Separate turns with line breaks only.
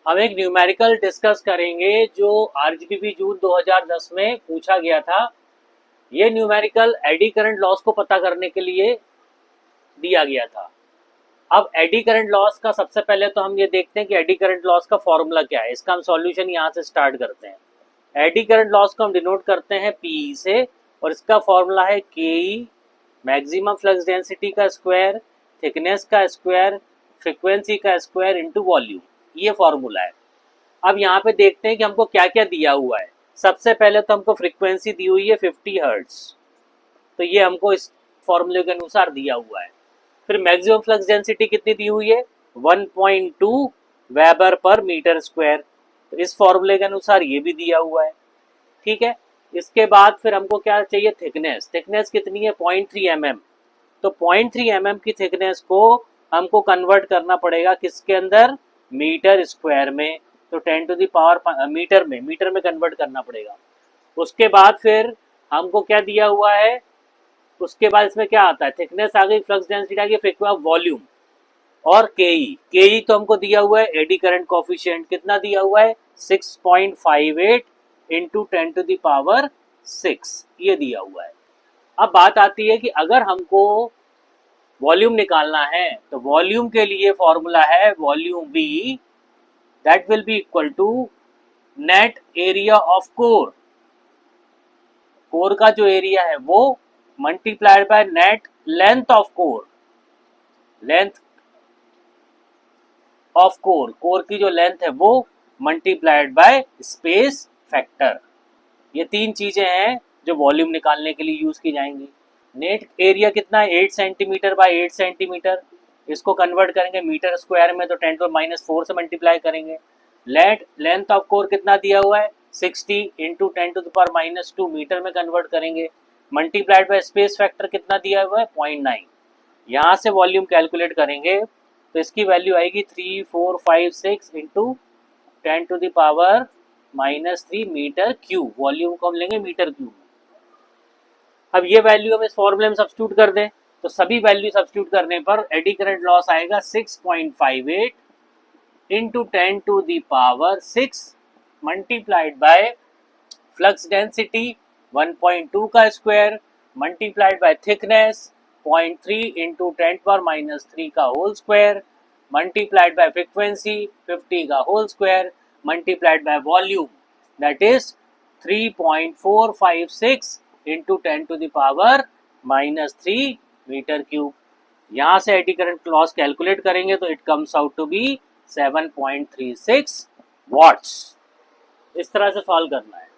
हम एक numerical discuss करेंगे जो आरजीपीवी जून 2010 में पूछा गया था। ये न्यूमेरिकल एडी करंट लॉस को पता करने के लिए दिया गया था। अब एडी करंट लॉस का सबसे पहले तो हम ये देखते हैं कि एडी करंट लॉस का फॉर्मूला क्या है। इसका हम सॉल्यूशन यहाँ से स्टार्ट करते हैं। एडी करंट लॉस को हम डिनोट करते हैं पीई से, और इसका फॉर्मूला है केई, मैक्सिमम फ्लक्स डेंसिटी का स्क्वायर, थिकनेस का स्क्वायर, फ्रीक्वेंसी का स्क्वायर इनटू वॉल्यूम। ये फॉर्मूला है। अब यहाँ पे देखते हैं कि हमको क्या क्या दिया हुआ है। सबसे पहले तो हमको फ्रीक्वेंसी दी हुई है 50 हर्ट्ज, तो ये हमको इस फॉर्मूले के अनुसार दिया हुआ है। फिर मैक्सिमम फ्लक्स डेंसिटी कितनी दी हुई है, 1.2 वेबर पर मीटर स्क्वायर, तो इस फॉर्मूले के अनुसार ये भी दिया हुआ है। ठीक है। इसके बाद फिर हमको क्या चाहिए, थिकनेस। थिकनेस कितनी है, 0.3 mm। तो 0.3 mm की थिकनेस को हमको कन्वर्ट करना पड़ेगा किसके अंदर, मीटर स्क्वायर में। तो 10 टू द पावर मीटर में कन्वर्ट करना पड़ेगा। उसके बाद फिर हमको क्या दिया हुआ है, उसके बाद इसमें क्या आता है, थिकनेस आ गई, फ्लक्स डेंसिटी आ गई, फ्रीक्वेंसी, वॉल्यूम और केई तो हमको दिया हुआ है। एडी करंट कोफिशिएंट कितना दिया हुआ है, 6.58 इंटू 10 टू द पावर 6, ये दिया हुआ है। अब बात आती है कि अगर हमको वॉल्यूम निकालना है तो वॉल्यूम के लिए फॉर्मूला है volume V, that will be equal to net area of core. Core का जो एरिया है वो multiplied by net length of core. Length of core, core की जो लेंथ है वो मल्टीप्लाइड बाय स्पेस फैक्टर। ये तीन चीजें हैं जो वॉल्यूम निकालने के लिए यूज की जाएंगी। नेट एरिया कितना है, 8 सेंटीमीटर बाय 8 सेंटीमीटर। इसको कन्वर्ट करेंगे मीटर स्क्वायर में तो 10⁻⁴ से मल्टीप्लाई करेंगे। लेंथ ऑफ कोर कितना दिया हुआ है, 60 इंटू 10⁻⁻2 मीटर में कन्वर्ट करेंगे। मल्टीप्लाइड बाय स्पेस फैक्टर कितना दिया हुआ है, 0.9। यहाँ से वॉल्यूम कैलकुलेट करेंगे तो इसकी वैल्यू आएगी 3456 इंटू 10⁻⁻³ मीटर क्यूब। वॉल्यूम को हम लेंगे मीटर क्यूब। अब ये वैल्यू हम इस फॉर्मूले में सब्स्टिट्यूट कर दें तो सभी वैल्यू सब्स्टिट्यूट करने पर एडी करंट लॉस आएगा 6.58 into 10⁻⁶ multiplied by flux density 1.2 का square multiplied by thickness 0.3 into 10⁻³ का whole square multiplied by frequency 50 का whole square multiplied by volume, that is 3.456 into 10⁻⁻³ metre cube. यहाँ से एडी करंट लॉस कैलकुलेट करेंगे तो it comes out to be 7.36 watts. इस तरह से सॉल्व करना है।